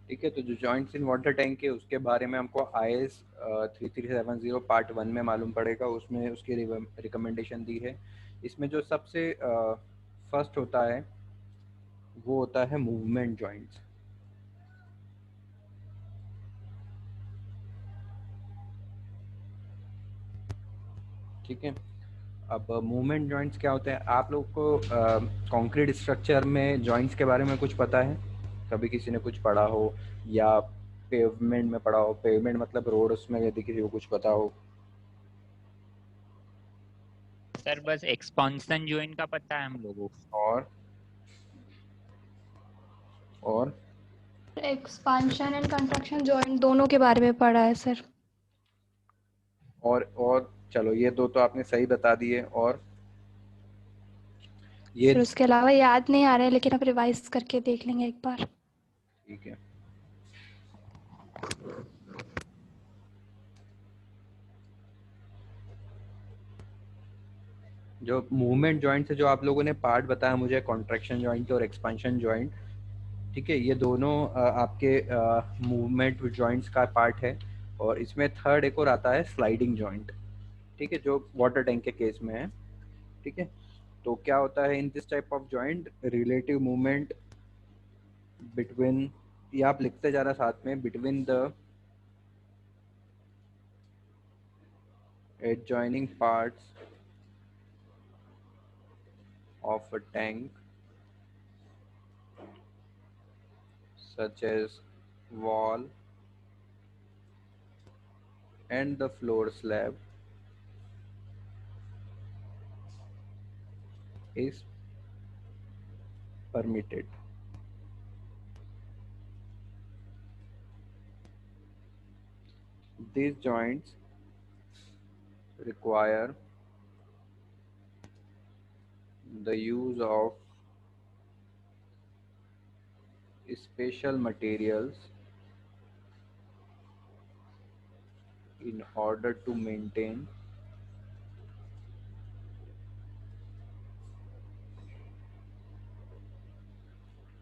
ठीक है, तो जो जॉइंट्स इन वाटर टैंक है उसके बारे में हमको IS 3370 पार्ट 1 में मालूम पड़ेगा, उसमें उसकी रिकमेंडेशन दी है। इसमें जो सबसे फर्स्ट होता है वो होता है मूवमेंट जॉइंट्स। ठीक है, अब मूवमेंट जॉइंट्स क्या होते हैं? आप लोग को कंक्रीट स्ट्रक्चर में जॉइंट्स के बारे में कुछ पता है? कभी किसी ने कुछ पढ़ा हो या पेवमेंट में पढ़ा हो? पेवमेंट मतलब रोड, उसमें यदि किसी को कुछ पता हो। सर बस एक्सपांशन जॉइंट का पता है हम लोगों को। और एक्सपांशन एंड कंट्रक्शन जॉइंट दोनों के बारे में पढ़ा है सर। और चलो, ये दो तो आपने सही बता दिए। और ये फिर उसके अलावा याद नहीं आ रहा है, लेकिन अब रिवाइज करके देख लेंगे एक बार। ठीक है। जो मूवमेंट जॉइंट से जो आप लोगों ने पार्ट बताया मुझे, कॉन्ट्रैक्शन जॉइंट और एक्सपेंशन जॉइंट, ठीक है, ये दोनों आपके मूवमेंट जॉइंट्स का पार्ट है। और इसमें थर्ड एक और आता है स्लाइडिंग जॉइंट, ठीक है, जो वाटर टैंक के केस में है। ठीक है, तो क्या होता है in this type of joint? Relative movement between, ये आप लिखते जा रहा साथ में, between the adjoining parts of a tank such as wall and the floor slab is permitted. These joints require the use of special materials in order to maintain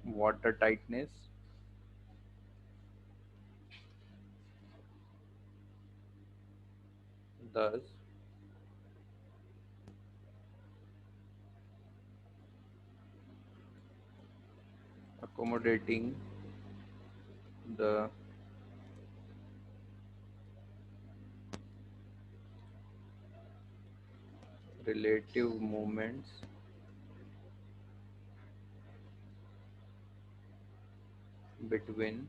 water tightness, thus accommodating the relative movements between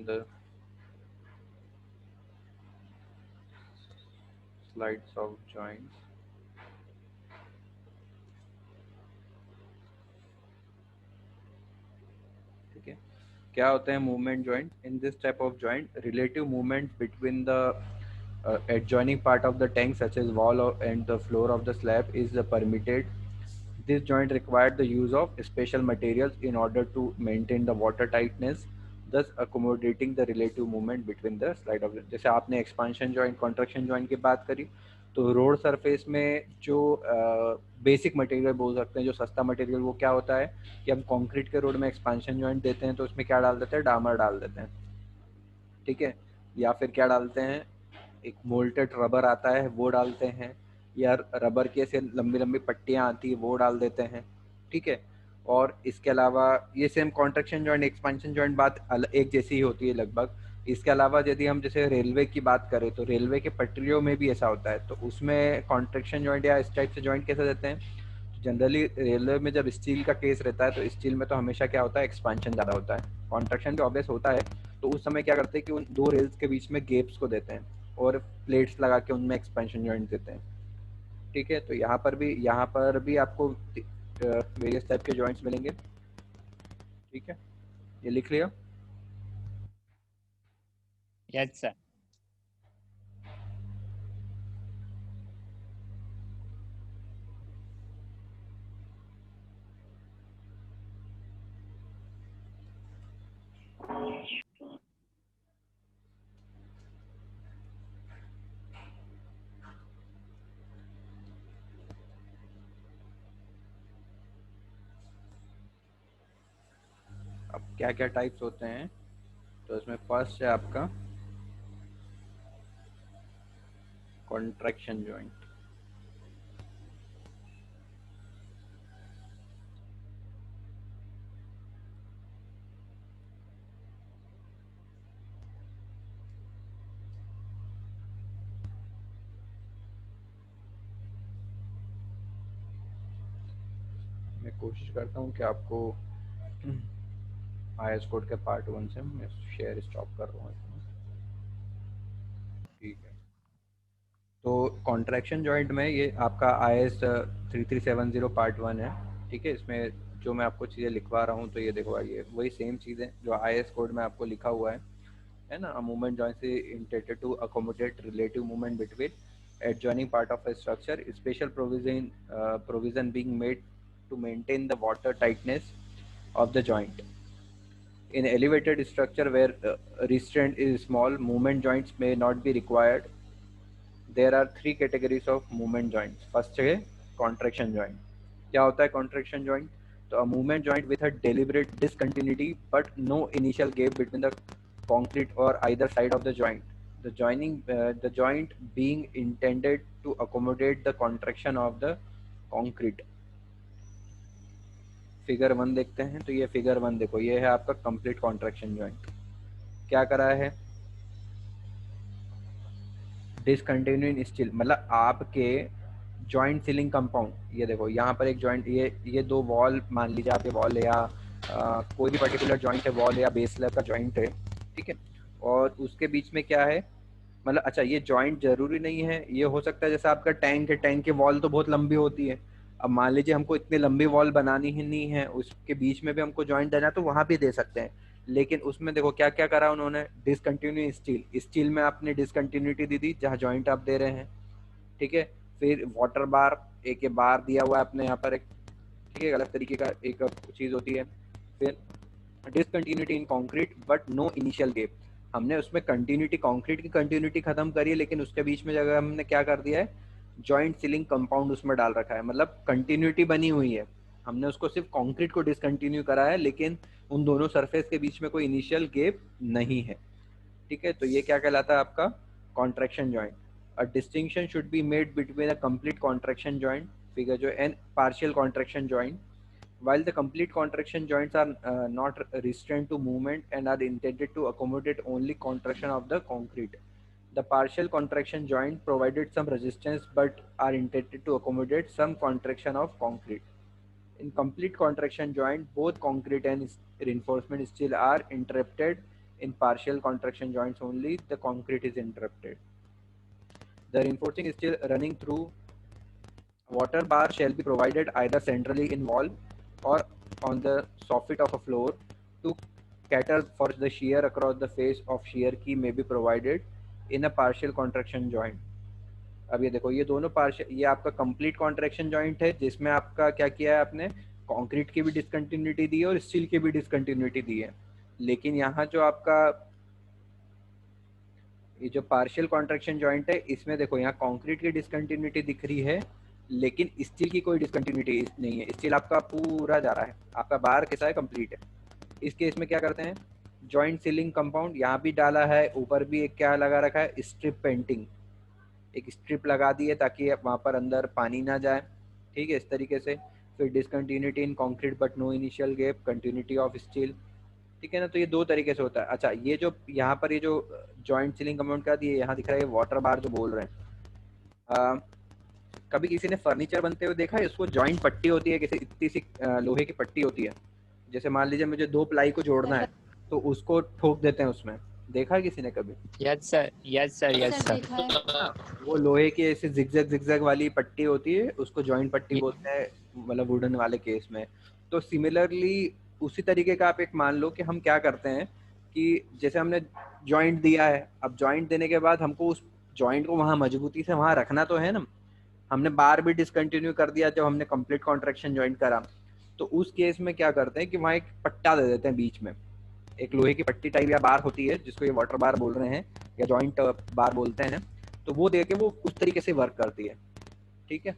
the slides of joints. ठीक है, क्या होते हैं movement joint? In this type of joint relative movement between the adjoining part of the tank such as wall and the floor of the slab is permitted. This joint required the use of special materials in order to maintain the water tightness, thus accommodating the relative movement between the slide of the, जैसे आपने expansion joint contraction joint की बात करी, तो road surface में जो basic material बोल सकते हैं, जो सस्ता मटेरियल, वो क्या होता है कि हम कंक्रीट के रोड में एक्सपांशन जॉइंट देते हैं तो उसमें क्या डाल देते हैं? डामर डाल देते हैं। ठीक है, या फिर क्या डालते हैं? एक मोल्टेड रबर आता है वो डालते हैं, या रबर की ऐसे लंबी लंबी पट्टियाँ आती है वो डाल देते हैं। ठीक है, और इसके अलावा ये same contraction joint expansion joint बात एक जैसी ही होती है लगभग। इसके अलावा यदि हम जैसे रेलवे की बात करें तो रेलवे के पटरियों में भी ऐसा होता है, तो उसमें कॉन्ट्रैक्शन जॉइंट या इस टाइप से जॉइंट कैसे देते हैं? जनरली रेलवे में जब स्टील का केस रहता है तो स्टील में तो हमेशा क्या होता है? एक्सपेंशन ज़्यादा होता है, कॉन्ट्रैक्शन भी ऑब्वियस होता है। तो उस समय क्या करते हैं कि उन दो रेल्स के बीच में गेप्स को देते हैं और प्लेट्स लगा के उनमें एक्सपेंशन जॉइंट देते हैं। ठीक है, तो यहाँ पर भी आपको वेरियस टाइप के जॉइंट्स मिलेंगे। ठीक है, ये लिख लिया? Yes sir. क्या क्या टाइप्स होते हैं, तो इसमें फर्स्ट है आपका कॉन्ट्रैक्शन जॉइंट। मैं कोशिश करता हूँ कि आपको आईएस कोड के पार्ट 1 से मैं शेयर स्टॉप कर रहा हूँ इसमें। ठीक है, तो कॉन्ट्रैक्शन जॉइंट में ये आपका IS 3370 पार्ट 1 है। ठीक है, इसमें जो मैं आपको चीज़ें लिखवा रहा हूँ तो ये देखो, ये वही सेम चीज़ें जो IS कोड में आपको लिखा हुआ है ना। मूवमेंट जॉइंट से intended to accommodate relative movement between adjoining part of a structure, special provision being made to maintain the water tightness of the joint. In elevated structure where restraint is small, movement joints may not be required. There are three categories of movement joints. First है contraction joint. क्या होता है contraction joint? तो a movement joint with a deliberate discontinuity but no initial gap between the concrete or either side of the joint. The joint being intended to accommodate the contraction of the concrete. Figure 1 देखते हैं, तो ये figure 1 देखो, ये है आपका complete contraction joint. क्या करा है, डिसकंटिन्यूइंग स्टील, मतलब आपके जॉइंट सीलिंग कंपाउंड, ये देखो यहाँ पर एक जॉइंट, ये दो वॉल मान लीजिए आप, ये वॉल या कोई भी पर्टिकुलर जॉइंट है, वॉल या बेस स्लैब का जॉइंट है, ठीक है, और उसके बीच में क्या है, मतलब अच्छा ये जॉइंट जरूरी नहीं है, ये हो सकता है जैसे आपका टैंक है, टैंक की वॉल तो बहुत लंबी होती है। अब मान लीजिए हमको इतनी लंबी वॉल बनानी ही नहीं है, उसके बीच में भी हमको जॉइंट देना है तो वहां भी दे सकते हैं। लेकिन उसमें देखो क्या क्या करा उन्होंने, डिसकंटिन्यू स्टील, स्टील में आपने डिसकंटिन्यूटी दी थी जहाँ जॉइंट आप दे रहे हैं। ठीक है, फिर वाटर बार, एक ये बार दिया हुआ है आपने यहाँ पर एक, ठीक है, अलग तरीके का एक चीज होती है। फिर discontinuity in concrete but no initial gap, हमने उसमें कंटिन्यूटी, कंक्रीट की कंटिन्यूटी खत्म करी है, लेकिन उसके बीच में जगह हमने क्या कर दिया है, जॉइंट सीलिंग कंपाउंड उसमें डाल रखा है, मतलब कंटिन्यूटी बनी हुई है, हमने उसको सिर्फ कंक्रीट को डिसकंटिन्यू करा है, लेकिन उन दोनों सरफेस के बीच में कोई इनिशियल गैप नहीं है। ठीक है, तो ये क्या कहलाता है आपका contraction joint. A distinction should be made between a complete contraction joint, figure जो and partial contraction joint. While the complete contraction joints are not restrained to movement and are intended to accommodate only contraction of the concrete, the partial contraction joint provided some resistance but are intended to accommodate some contraction of concrete. In complete contraction joint, both concrete and reinforcement steel are interrupted. In partial contraction joints only, the concrete is interrupted. The reinforcing steel running through water bar shall be provided either centrally in wall or on the soffit of a floor. To cater for the shear across the face of shear key may be provided in a partial contraction joint. अब ये देखो, ये दोनों partial, ये आपका complete contraction joint है जिसमें आपका क्या किया है, आपने कंक्रीट की भी डिसकंटिन्यूटी दी है और स्टील की भी डिसकंटिन्यूटी दी है। लेकिन यहाँ जो आपका ये जो पार्शियल कॉन्ट्रैक्शन जॉइंट है, इसमें देखो यहाँ कंक्रीट की डिसकंटिन्यूटी दिख रही है, लेकिन स्टील की कोई डिसकंटिन्यूटी नहीं है, स्टील आपका पूरा जा रहा है, आपका बार कैसा है, कंप्लीट है। इस केस में क्या करते हैं, जॉइंट सीलिंग कंपाउंड यहाँ भी डाला है, ऊपर भी एक क्या लगा रखा है, स्ट्रिप पेंटिंग, एक स्ट्रिप लगा दी है ताकि वहाँ पर अंदर पानी ना जाए। ठीक है, इस तरीके से। फिर discontinuity in concrete but no initial gap, continuity of steel. ठीक है ना, तो ये दो तरीके से होता है। अच्छा, ये जो यहाँ पर ये जो जॉइंट सीलिंग कंपाउंड का दिए, यहाँ दिख रहा है वाटर बार जो बोल रहे हैं, कभी किसी ने फर्नीचर बनते हुए देखा है, उसको जॉइंट पट्टी होती है, किसी इतनी सी लोहे की पट्टी होती है, जैसे मान लीजिए मुझे दो प्लाई को जोड़ना है तो उसको ठोक देते हैं उसमें, देखा है किसी ने कभी? Yes sir, yes sir, yes sir sir. देखा है। वो लोहे की ऐसे जिगजैग जिगजैग वाली पट्टी होती है, उसको जॉइंट पट्टी बोलते हैं, मतलब वुडन वाले केस में। तो सिमिलरली उसी तरीके का आप एक मान लो कि हम क्या करते हैं कि जैसे हमने जॉइंट दिया है, अब जॉइंट देने के बाद हमको उस जॉइंट को वहां मजबूती से वहां रखना तो है ना, हमने बार भी डिसकंटिन्यू कर दिया जब हमने कंप्लीट कॉन्ट्रैक्शन ज्वाइंट करा, तो उस केस में क्या करते हैं कि वहां एक पट्टा दे देते हैं बीच में, एक लोहे की पट्टी टाइप या बार होती है जिसको ये वाटर बार बोल रहे हैं या जॉइंट बार बोलते हैं, तो वो दे के वो उस तरीके से वर्क करती है। ठीक है,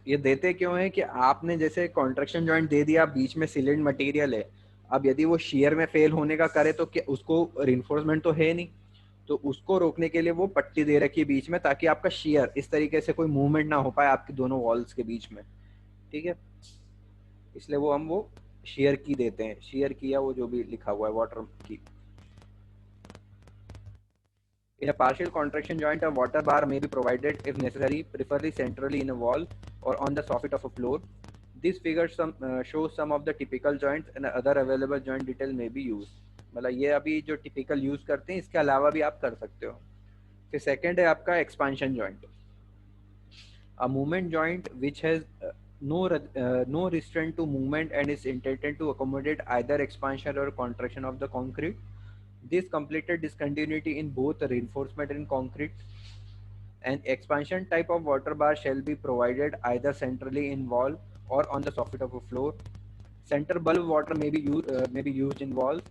ये देते क्यों है कि आपने जैसे कॉन्ट्रैक्शन जॉइंट दे दिया, बीच में सिलेंट मटेरियल है, अब यदि वो शियर में फेल होने का करे तो क्या उसको रिइंफोर्समेंट तो है नहीं, तो उसको रोकने के लिए वो पट्टी दे रखी है बीच में, ताकि आपका शियर इस तरीके से कोई मूवमेंट ना हो पाए आपकी दोनों वॉल्स के बीच में, ठीक है। इसलिए वो शेयर की देते हैं, शेयर किया वो जो भी लिखा हुआ है वाटर की। In a partial contraction joint, a water bar may be provided if necessary, preferably centrally in a wall or on the soffit of a floor. This figure shows some of the typical joints and other available joint detail may be used. मतलब ये अभी जो typical use करते हैं, इसके अलावा भी आप कर सकते हो। फिर second है आपका expansion joint. A movement joint which has no restraint to movement and is intended to accommodate either expansion or contraction of the concrete. This completed discontinuity in both reinforcement and concrete. An expansion type of water bar shall be provided either centrally in wall or on the soffit of a floor. Center bulb water may be used in walls.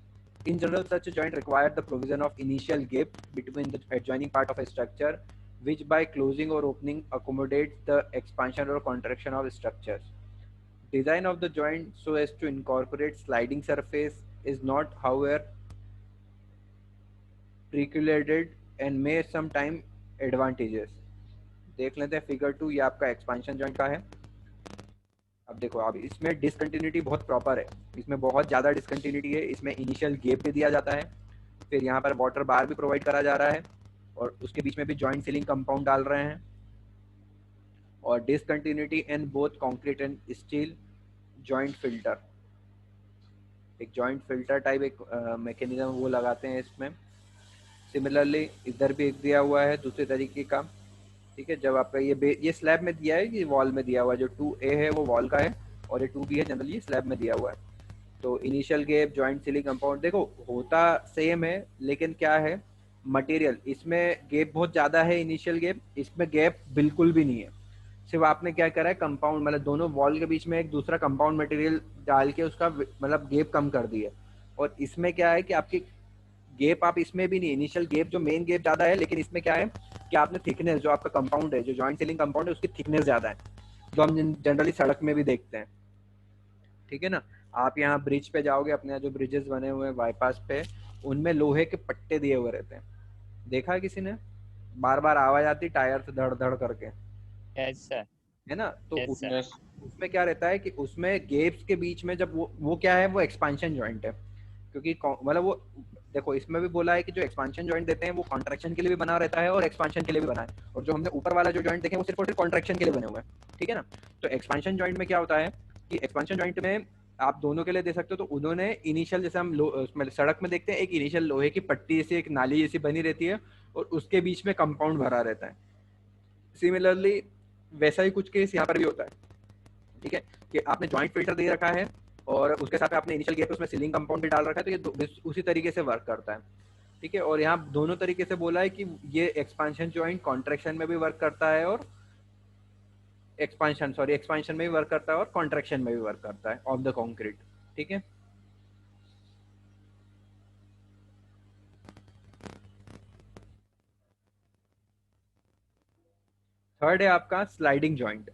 In general, such a joint requires the provision of initial gap between the adjoining part of a structure, which by closing or opening accommodates the expansion or contraction of structures. Design of the joint so as to incorporate sliding surface is not, however, precluded and may sometime advantages. देख लेते हैं figure 2, ये आपका expansion joint का है। अब देखो, अब इसमें डिसकंटिन्यूटी बहुत प्रॉपर है, इसमें बहुत ज़्यादा डिसकंटिन्यूटी है। इसमें इनिशियल गैप भी दिया जाता है, फिर यहाँ पर वाटर बार भी प्रोवाइड करा जा रहा है, और उसके बीच में भी जॉइंट सीलिंग कंपाउंड डाल रहे हैं। और discontinuity in both concrete and steel joint filter, एक जॉइंट फिल्टर टाइप एक मैकेनिज्म वो लगाते हैं इसमें। सिमिलरली इधर भी एक दिया हुआ है दूसरे तरीके का, ठीक है। जब आपका ये स्लैब में दिया है, ये वॉल में दिया हुआ है, जो 2A है वो वॉल का है और ये 2B है, जनरली स्लैब में दिया हुआ है। तो initial gap, joint sealing compound, देखो होता सेम है, लेकिन क्या है मटेरियल, इसमें गैप बहुत ज़्यादा है इनिशियल गैप, इसमें गैप बिल्कुल भी नहीं है। सिर्फ आपने क्या करा है, कंपाउंड मतलब दोनों वॉल के बीच में एक दूसरा कंपाउंड मटेरियल डाल के उसका मतलब गैप कम कर दिया। और इसमें क्या है कि आपकी गैप आप इसमें भी नहीं, इनिशियल गैप जो मेन गैप ज़्यादा है, लेकिन इसमें क्या है कि आपने थिकनेस, जो आपका कंपाउंड है, जो जॉइंट सीलिंग कंपाउंड है, उसकी थिकनेस ज़्यादा है, जो हम जनरली सड़क में भी देखते हैं, ठीक है ना। आप यहाँ ब्रिज पे जाओगे, अपने यहाँ जो ब्रिजेस बने हुए हैं बाईपास पे, उनमें लोहे के पट्टे दिए हुए रहते हैं, देखा है किसी ने? बार बार आवाज आती टायर से धड़ धड़ करके, यस सर, है ना। तो यस सर। उसमें क्या रहता है कि उसमें गेप्स के बीच में जब वो क्या है, वो एक्सपांशन जॉइंट है, क्योंकि मतलब वो देखो इसमें भी बोला है कि जो एक्सपांशन जॉइंट देते हैं वो कॉन्ट्रैक्शन के लिए भी बना रहता है और एक्सपांशन के लिए भी बना है, और जो हमने ऊपर वाला जो जॉइंट देखे वो सिर्फ और सिर्फ कॉन्ट्रैक्शन के लिए बने हुए हैं, ठीक है ना। तो एक्सपांशन जॉइंट में क्या होता है कि एक्सपांशन जॉइंट में आप दोनों के लिए दे सकते हो। तो उन्होंने इनिशियल, जैसे हम सड़क में देखते हैं, एक इनिशियल लोहे की पट्टी जैसी एक नाली जैसी बनी रहती है और उसके बीच में कंपाउंड भरा रहता है। सिमिलरली वैसा ही कुछ केस यहाँ पर भी होता है, ठीक है, कि आपने जॉइंट फिल्टर दे रखा है और उसके साथ आपने इनिशियल गैप उसमें सीलिंग कंपाउंड भी डाल रखा है, तो ये उसी तरीके से वर्क करता है, ठीक है। और यहाँ दोनों तरीके से बोला है कि ये एक्सपांशन जॉइंट कॉन्ट्रैक्शन में भी वर्क करता है और एक्सपांशन में भी वर्क करता है और कॉन्ट्रैक्शन में भी वर्क करता है ऑफ द कॉन्क्रीट, ठीक है। थर्ड है आपका sliding joint,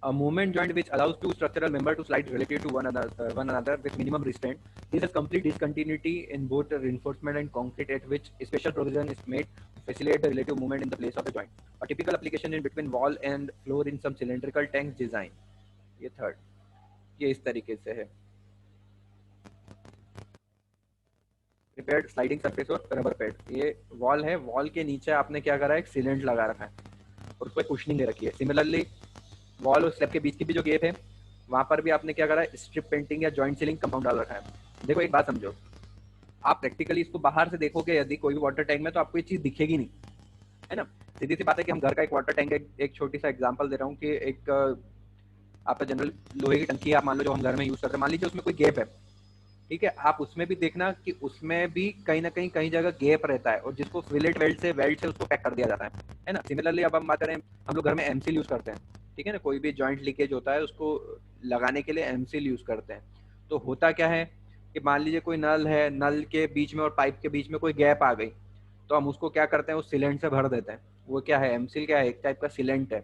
a movement joint which allows two structural members to slide relative to one another with minimum restraint. This has complete discontinuity in both the reinforcement and concrete, at which special provision is made to facilitate the relative movement in the place of the joint. A typical application in between wall and floor in some cylindrical tank design. ये third, ये इस तरीके से है, prepared sliding surface और rubber pad. ये wall है, wall के नीचे आपने क्या करा है, एक सिलेंट लगा रखा है और उस पर कुशनिंग दे रखी है। सिमिलरली वॉल और स्लैब के बीच की भी जो गैप है, वहां पर भी आपने क्या करा है, स्ट्रिप पेंटिंग या जॉइंट सीलिंग कंपाउंड डाल रखा है। देखो एक बात समझो, आप प्रैक्टिकली इसको बाहर से देखोगे यदि कोई भी वाटर टैंक में, तो आपको ये चीज दिखेगी नहीं, है ना। सीधी सी बात है कि हम घर का एक वाटर टैंक, एक छोटी सा एग्जांपल दे रहा हूँ कि एक आपका जनरल लोहे की टंकी है, आप मान लो जो हम घर में यूज करते हैं, मान लीजिए उसमें कोई गैप है, ठीक है। आप उसमें भी देखना कि उसमें भी कहीं ना कहीं जगह गैप रहता है, और जिसको फिलेट वेल्ड से उसको पैक कर दिया जाता है ना। सिमिलरली अब हम बात करें, हम लोग घर में एमसील यूज करते हैं, ठीक है ना। कोई भी जॉइंट लीकेज होता है उसको लगाने के लिए एमसील यूज करते हैं। तो होता क्या है कि मान लीजिए कोई नल है, नल के बीच में और पाइप के बीच में कोई गैप आ गई, तो हम उसको क्या करते हैं, उस सीलेंट से भर देते हैं। वो क्या है, एमसील क्या है, एक टाइप का सीलेंट है,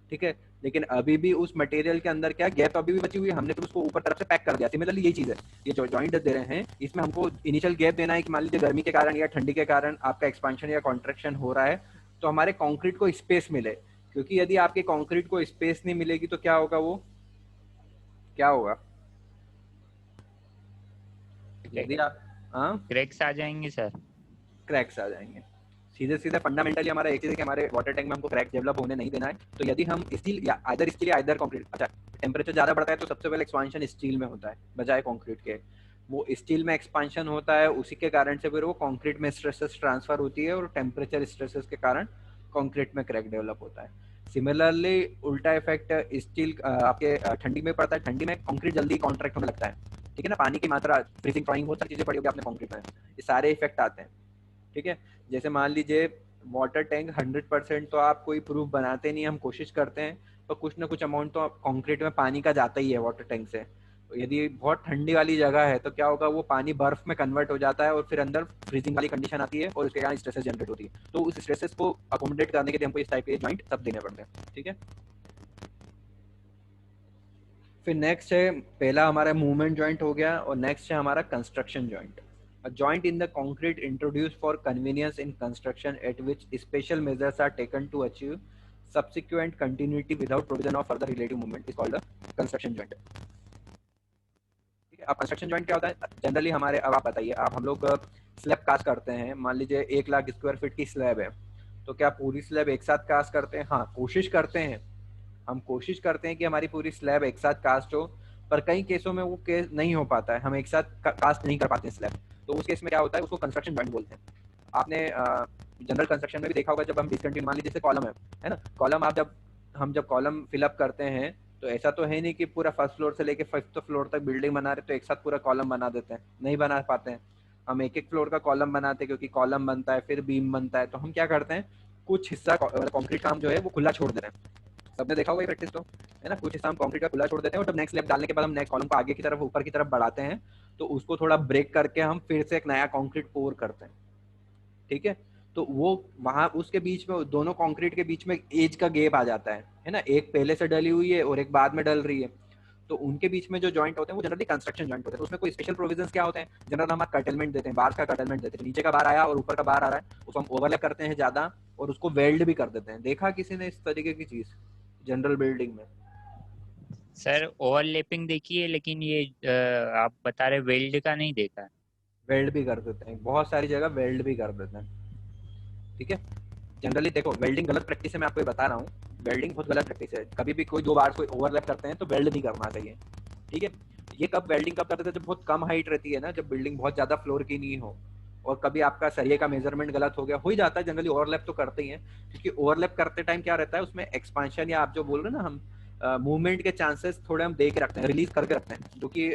ठीक है। लेकिन अभी भी उस मटेरियल के अंदर क्या गैप अभी भी बची हुई है, हमने फिर उसको ऊपर तरफ से पैक कर दिया। सिमिलरली यही चीज़ है, ये जो जॉइंट दे रहे हैं इसमें हमको इनिशियल गैप देना है कि मान लीजिए गर्मी के कारण या ठंडी के कारण आपका एक्सपांशन या कॉन्ट्रैक्शन हो रहा है, तो हमारे कंक्रीट को स्पेस मिले, क्योंकि यदि आपके कंक्रीट को स्पेस नहीं मिलेगी तो क्या होगा, वो क्या होगा, यदि आप क्रैक्स आ जाएंगे सर। क्रैक्स आ जाएंगे। सीधे सीधे फंडामेंटली हमारा एक चीज़ है कि हमारे वाटर टैंक में हमको क्रैक डेवलप होने नहीं देना है। तो यदि हम स्टील या आइदर कंक्रीट, अच्छा टेम्परेचर ज़्यादा बढ़ता है तो सबसे पहले एक्सपांशन स्टील में होता है बजाय कंक्रीट के। वो स्टील में एक्सपांशन होता है, उसी के कारण से फिर वो कंक्रीट में स्ट्रेसेस ट्रांसफर होती है और टेम्परेचर स्ट्रेसेस के कारण कंक्रीट में क्रैक डेवलप होता है। सिमिलरली उल्टा इफेक्ट स्टील आपके ठंडी में पड़ता है, ठंडी में कंक्रीट जल्दी कॉन्ट्रैक्ट होने लगता है, ठीक है ना, पानी की मात्रा, फ्रीजिंग पॉइंट, बहुत सारी चीज़ें पड़ी होगी आपने कंक्रीट में, ये सारे इफेक्ट आते हैं, ठीक है। जैसे मान लीजिए वाटर टैंक 100% तो आप कोई प्रूफ बनाते नहीं, हम कोशिश करते हैं, तो कुछ ना कुछ अमाउंट तो कंक्रीट में पानी का जाता ही है वाटर टैंक से। तो यदि बहुत ठंडी वाली जगह है तो क्या होगा, वो पानी बर्फ में कन्वर्ट हो जाता है और फिर अंदर फ्रीजिंग वाली कंडीशन आती है और उसके कारण स्ट्रेसेस जनरेट होती है। तो उस स्ट्रेसेस को अकोमोडेट करने के लिए हमको इस टाइप के जॉइंट सब देने पड़ते हैं, ठीक है। फिर नेक्स्ट है, पहला हमारा मूवमेंट जॉइंट हो गया, और नेक्स्ट है हमारा construction joint. A joint in the concrete introduced for convenience in construction at which special measures are taken to achieve subsequent continuity without provision of further relative movement is called a construction joint। ठीक है, अब construction joint क्या होता है generally हमारे, अब आप बताइए, आप हम लोग स्लैब कास्ट करते हैं, मान लीजिए 1 लाख स्क्वायर फीट की स्लैब है, तो क्या पूरी स्लैब एक साथ कास्ट करते हैं? हाँ, कोशिश करते हैं, हम कोशिश करते हैं कि हमारी पूरी स्लैब एक साथ कास्ट हो, पर कई केसों में वो केस नहीं हो पाता है, हम एक साथ कास्ट नहीं कर पाते हैं स्लैब। तो उस केस में क्या होता है, उसको कंस्ट्रक्शन जॉइंट बोलते हैं। आपने जनरल कंस्ट्रक्शन में भी देखा होगा, जब हम डिसकंटिन्यू, मान लीजिए जैसे कॉलम है ना, कॉलम आप जब कॉलम फिलअप करते हैं तो ऐसा तो है नहीं कि पूरा फर्स्ट फ्लोर से लेके 5th फ्लोर तक बिल्डिंग बना रहे तो एक साथ पूरा कॉलम बना देते हैं, नहीं बना पाते हैं। हम एक एक फ्लोर का कॉलम बनाते हैं, क्योंकि कॉलम बनता है फिर बीम बनता है, तो हम क्या करते हैं, कुछ हिस्सा कंक्रीट का हम जो है वो खुला छोड़ देते हैं। सबने देखा होगा ये प्रैक्टिस, तो है ना, कुछ हिस्सा हम कंक्रीट का खुला छोड़ देते हैं और जब नेक्स्ट स्लैब डालने के बाद हम नेक्स्ट कॉलम को आगे की तरफ ऊपर की तरफ बढ़ाते हैं, तो उसको थोड़ा ब्रेक करके हम फिर से एक नया कंक्रीट पोर करते हैं, ठीक है। तो वो वहां उसके बीच में, दोनों कंक्रीट के बीच में एज का गैप आ जाता है ना, एक पहले से डली हुई है और एक बाद में डल रही है, तो उनके बीच में जो जॉइंट होते हैं वो जनरली कंस्ट्रक्शन जॉइंट होते हैं। तो उसमें कोई स्पेशल प्रोविजंस क्या होते हैं, जनरल हम कटलमेंट देते हैं, बार का कटलमेंट देते हैं, नीचे का बार आया और ऊपर का बार आ रहा है, उसको हम ओवरलैप करते हैं ज्यादा और उसको वेल्ड भी कर देते हैं। देखा किसी ने इस तरीके की चीज जनरल बिल्डिंग में? सर ओवरलैपिंग देखी है, लेकिन ये आप बता रहे वेल्ड का नहीं देखा। वेल्ड भी कर देते हैं, बहुत सारी जगह वेल्ड भी कर देते हैं, ठीक है। जनरली देखो, वेल्डिंग गलत प्रैक्टिस है, मैं आपको ये बता रहा हूँ, वेल्डिंग बहुत गलत प्रैक्टिस है। कभी भी कोई दो बार कोई ओवरलैप करते हैं तो वेल्ड नहीं करना चाहिए, ठीक है। ये कब वेल्डिंग कब करते थे, जब बहुत कम हाइट रहती है ना, जब बिल्डिंग बहुत ज्यादा फ्लोर की नहीं हो, और कभी आपका सरिये का मेजरमेंट गलत हो गया, हो ही जाता है, जनरली ओवरलैप तो करते ही हैं, क्योंकि ओवरलैप करते टाइम क्या रहता है, उसमें एक्सपांशन या आप जो बोल रहे हैं ना, हम मूवमेंट के चांसेस थोड़े हम दे के रखते हैं, रिलीज करके रखते हैं, जो कि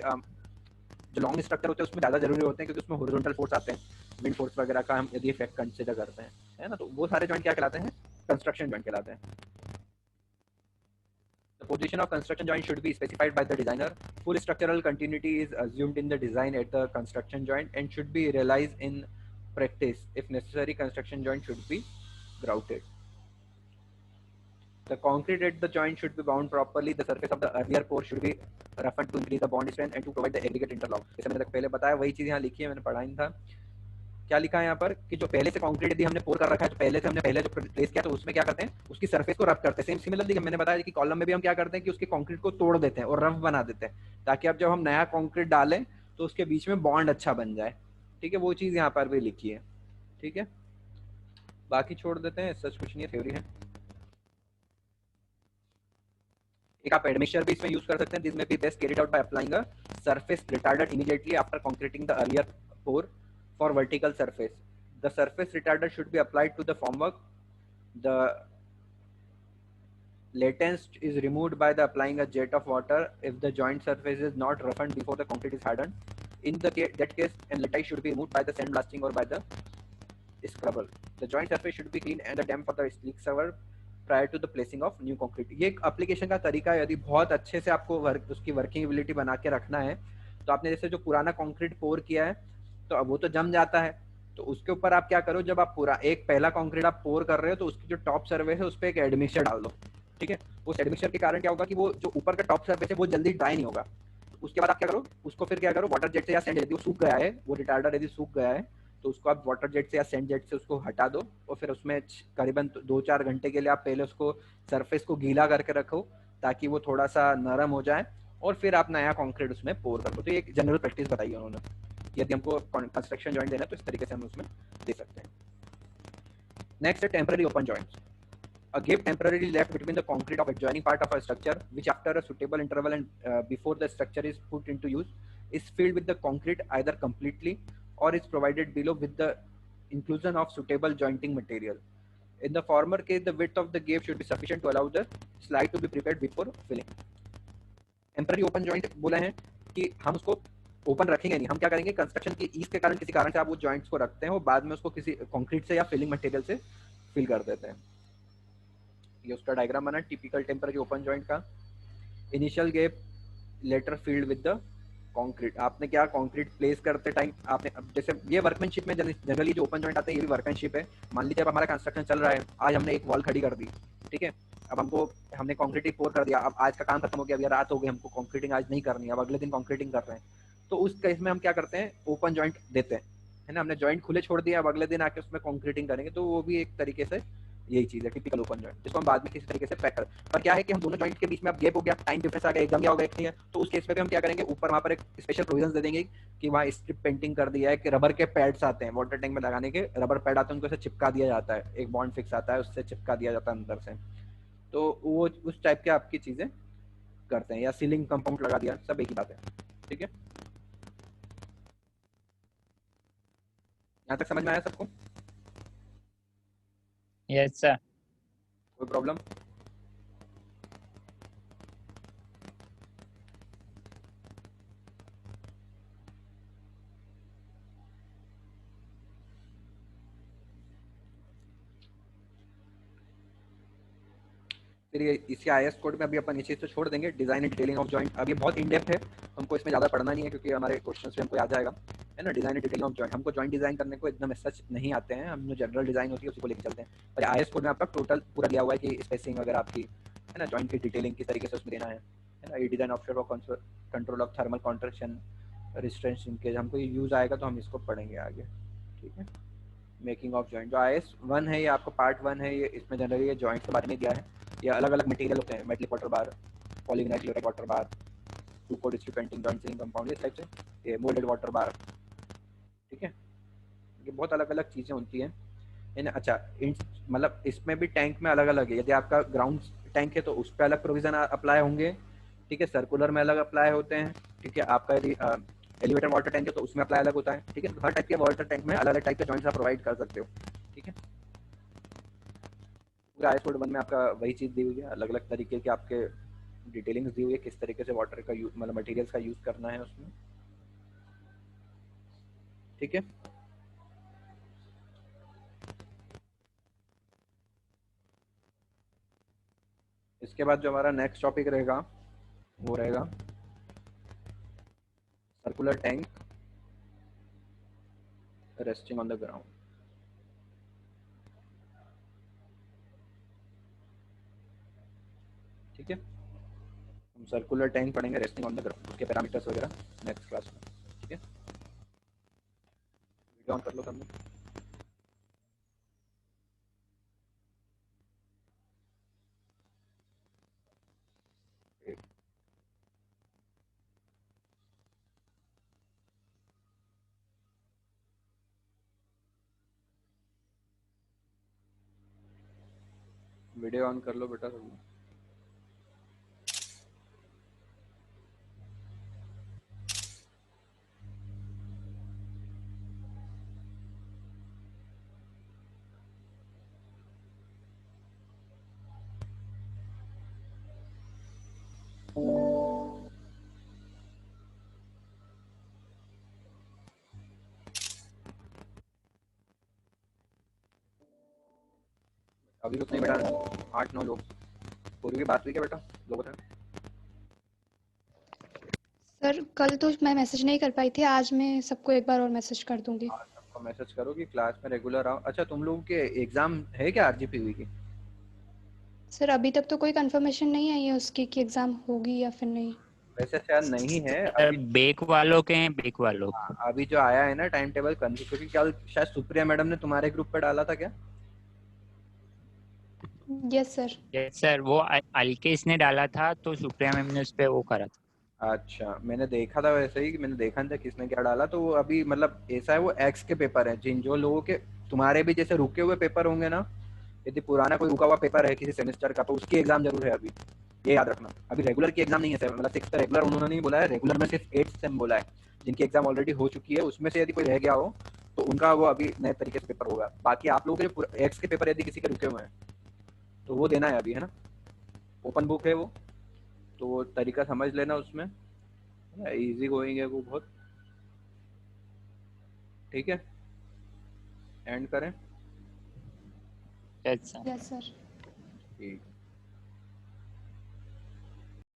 जो लॉन्ग स्ट्रक्चर होते हैं उसमें ज़्यादा जरूरी होते हैं, क्योंकि उसमें हॉरिजॉन्टल फोर्स आते हैं, विंड फोर्स वगैरह का हम यदि इफेक्ट कंसिडर करते हैं, है ना, तो वो सारे जॉइंट क्या कहलाते हैं, कंस्ट्रक्शन जॉइंट कहलाते हैं। The position of construction joint should be specified by the designer. Full structural continuity is assumed in the design at the construction joint and should be realized in practice. If necessary, construction joint should be grouted. The concrete at the joint should be bound properly. The surface of the earlier pour should be roughened to increase the bond strength and to provide the aggregate interlock. जैसे मैंने पहले बताया, वही चीज़ यहाँ लिखी है, मैंने पढ़ा ही था। क्या लिखा है यहाँ पर कि जो पहले से कंक्रीट यदि हमने पोर कर रखा है, तो पहले से हमने पहले जो प्लेस किया तो उसमें क्या करते हैं, उसकी सरफेस को रफ करते हैं। सेम सिमिलरली मैंने बताया कि कॉलम में भी हम क्या करते हैं कि उसके कंक्रीट को तोड़ देते हैं और रफ बना देते हैं, ताकि अब जब हम नया कंक्रीट डालें तो उसके बीच में बॉन्ड अच्छा बन जाए, ठीक है। वो चीज़ यहाँ पर भी लिखी है, ठीक है। बाकी छोड़ देते हैं, सच कुछ नहीं है, थ्योरी है। एक आप एडमिक्सचर भी इसमें यूज कर सकते हैं। This may be best carried out by applying a surface retarder immediately after concreting the earlier pour for vertical surface. The surface retarder should be applied to the formwork. The latent is removed by the applying a jet of water if the joint surface is not roughened before the concrete is hardened. In that case, and latite should be removed by the sandblasting or by the scrubber. The joint surface should be clean and the damp for the slick server prior to the placing of new concrete. ये एक application का तरीका है, यदि बहुत अच्छे से आपको उसकी वर्किंग एबिलिटी बना के रखना है, तो आपने जैसे जो पुराना कंक्रीट पोर किया है तो अब वो तो जम जाता है, तो उसके ऊपर आप क्या करो, जब आप पूरा एक पहला कंक्रीट आप पोर कर रहे हो तो उसकी जो टॉप सर्फेस है उस पर एक एडमिक्सचर डाल दो, ठीक है। उस एडमिक्सचर के कारण क्या होगा कि वो जो ऊपर का टॉप सरफेस है वो जल्दी ड्राई नहीं होगा। उसके बाद आप क्या करो, उसको फिर क्या करो, वाटर जेट से या सैंड, यदि वो सूख गया है, वो रिटार्डर यदि सूख गया है, तो उसको आप वाटर जेट से या सैंड जेट से उसको हटा दो, और फिर उसमें करीबन 2-4 घंटे के लिए आप पहले उसको सरफेस को गीला करके रखो, ताकि वो थोड़ा सा नरम हो जाए, और फिर आप नया कंक्रीट उसमें पोर कर दो। तो ये एक जनरल प्रैक्टिस बताई है उन्होंने, यदि हमको कंस्ट्रक्शन जॉइंट देना है तो इस तरीके से हम उसमें दे सकते हैं। नेक्स्ट है temporary open joints. A gap temporarily left between the concrete of adjoining part of a structure, which after a suitable interval and before the structure is put into use, is filled with the concrete either completely or is provided below with the inclusion of suitable jointing material. In the former case, the width of the gap should be sufficient to allow the slide to be prepared before filling. Temporary open joint बोला है कि हम उसको open रखेंगे नहीं, हम क्या करेंगे, कंस्ट्रक्शन की ईज के कारण किसी कारण से आप वो जॉइंट्स को रखते हैं, वो बाद में उसको किसी कंक्रीट से या फिलिंग मटेरियल से फिल कर देते हैं। ये उसका डायग्राम बना टिपिकल टेम्पररी ओपन जॉइंट का। Initial gap later filled with the concrete. आपने क्या कंक्रीट प्लेस करते टाइम आपने, अब जैसे ये वर्कमैनशिप में जनरली जो ओपन जॉइंट आते हैं ये भी वर्कमैनशिप है। मान लीजिए अब हमारा कंस्ट्रक्शन चल रहा है, आज हमने एक वॉल खड़ी कर दी, ठीक है, अब हमने कंक्रीटिंग पोर कर दिया, अब आज का काम खत्म हो गया, अभी रात हो गई, हमको कंक्रीटिंग आज नहीं करनी है, अब अगले दिन कंक्रीटिंग कर रहे हैं, तो उस केस में हम क्या करते हैं, ओपन जॉइंट देते हैं, है ना, हमने जॉइंट खुले छोड़ दिया, अब अगले दिन आके उसमें कंक्रीटिंग करेंगे, तो वो भी एक तरीके से यही चीज है टिपिकल ओपन जॉइंट, जिसको हम बाद में किसी तरीके से पैक कर। पर क्या है कि हम दोनों जॉइंट के बीच में अब गैप हो गया, टाइम डिफरेंस आ गया, एकदम क्या हो गया, एक नहीं है, तो उस केस में भी हम क्या करेंगे, ऊपर वहां पर एक स्पेशल प्रोविजन दे देंगे कि वहाँ स्ट्रिप पेंटिंग कर दिया है, कि रबर के पैड्स आते हैं वाटर टैंक में लगाने के, रबर पैड आते हैं, उनको चिपका दिया जाता है, एक बॉन्ड फिक्स आता है, उससे चिपका दिया जाता है अंदर से, तो वो उस टाइप के आपकी चीजें करते हैं, या सीलिंग कंपाउंड लगा दिया, सब एक ही बात है। ठीक है, यहाँ तक समझ में आया सबको? Yes sir. कोई प्रॉब्लम? फिर ये इसी आईएस कोड में अभी अपन ये चीज़ तो छोड़ देंगे, design and detailing of joint, अभी बहुत इन डेप्थ है, हमको इसमें ज़्यादा पढ़ना नहीं है, क्योंकि हमारे क्वेश्चन से हमको याद आएगा, है ना। Design and detailing of joint हमको जॉइंट डिजाइन करने को एकदम सच नहीं आते हैं, हम जो जनरल डिजाइन होती है उसी को लेकर चलते हैं, पर आईएस कोड में आपका टोटल पूरा दिया हुआ है कि स्पेसिंग वगैरह आपकी, है ना, जॉइंट की डिटेलिंग किस तरीके से उसमें देना है ना, ये design option for control of thermal contraction restraint के हमको ये यूज आएगा, तो हम इसको पढ़ेंगे आगे। ठीक है, मेकिंग ऑफ जॉइंट, जो आईएस 1 है ये आपका पार्ट 1 है, ये इसमें जनरली ये जॉइंट के बारे में दिया है, ये अलग अलग मटेरियल होते हैं, metallic water bar, polyvinyl water bar, two coat strip painting, joint sealing compound, इस टाइप से, ये मोल्डेड वाटर बार। ठीक है, ये बहुत अलग अलग चीज़ें होती हैं, है ना। अच्छा, मतलब इसमें भी टैंक में अलग अलग है, यदि आपका ग्राउंड टैंक है तो उस पर अलग प्रोविजन अप्लाई होंगे, ठीक है, सर्कुलर में अलग अप्लाई होते हैं, ठीक है, आपका यदि एलिवेटर वाटर टैंक है तो उसमें अप्लाई अलग होता है, ठीक है, हर टाइप के वाटर टैंक में अलग अलग टाइप के जॉइंट्स आप प्रोवाइड कर सकते हो। ठीक है, पूरा आईएस कोड 1 में आपका वही चीज़ दी हुई है, अलग अलग तरीके के आपके डिटेलिंग्स दी हुई है, किस तरीके से वाटर का यूज, मतलब मटेरियल्स का यूज करना है उसमें। ठीक है, इसके बाद जो हमारा नेक्स्ट टॉपिक रहेगा वो रहेगा circular tank resting on the ground. ठीक है, हम सर्कुलर टैंक पढ़ेंगे रेस्टिंग ऑन द ग्राउंड, उसके पैरामीटर्स वगैरह नेक्स्ट क्लास में। ठीक है, वीडियो ऑन कर लो सब लोग। वीडियो ऑन कर लो बेटा सब लोग। अभी उतने बेटा 8-9 लोग, पूरी की बात हुई क्या बेटा लोगों से? सर कल तो मैं मैसेज नहीं कर पाई थी, आज मैं सबको एक बार और मैसेज कर दूंगी। आज सबको मैसेज करो कि क्लास में रेगुलर आओ। अच्छा, तुम लोगों के एग्जाम है क्या आरजीपीवी की? सर अभी तक तो कोई कंफर्मेशन नहीं आई है उसकी कि एग्जाम होगी या फिर नहीं। वैसे शायद नहीं है सर अभी। बेक वालों के हैं, बेक वालों। अभी जो आया है ना टाइम टेबल क्योंकि कल शायद सुप्रिया मैडम ने तुम्हारे ग्रुप पे डाला था क्या? Yes sir. यस सर, वो अल्केश ने डाला था तो सुप्रिया मैम ने उस पे वो करा था। अच्छा, मैंने देखा था वैसे ही, मैंने देखा नहीं था किसने क्या डाला। तो वो अभी मतलब ऐसा है, वो एक्स के पेपर हैं, जिन जो लोगों के तुम्हारे भी जैसे रुके हुए पेपर होंगे ना, यदि पुराना कोई रुका हुआ पेपर है किसी सेमेस्टर का, तो उसकी एग्जाम जरूर है अभी, ये याद रखना। अभी रेगुलर की एग्जाम नहीं है सर, मतलब 6 रेगुलर उन्होंने नहीं बोला है, रेगुलर में सिर्फ 8 सेम बोला है। जिनकी एग्जाम ऑलरेडी हो चुकी है उसमें से यदि कोई रह गया हो तो उनका वो अभी नए तरीके से पेपर होगा। बाकी आप लोगों के एक्स के पेपर यदि किसी के रुके हुए हैं तो वो देना है अभी, है ना? ओपन बुक है वो, तो वो तरीका समझ लेना उसमें, इजी गोइंग है वो बहुत। ठीक है, एंड करें। Yes sir. Yes sir. ठीक।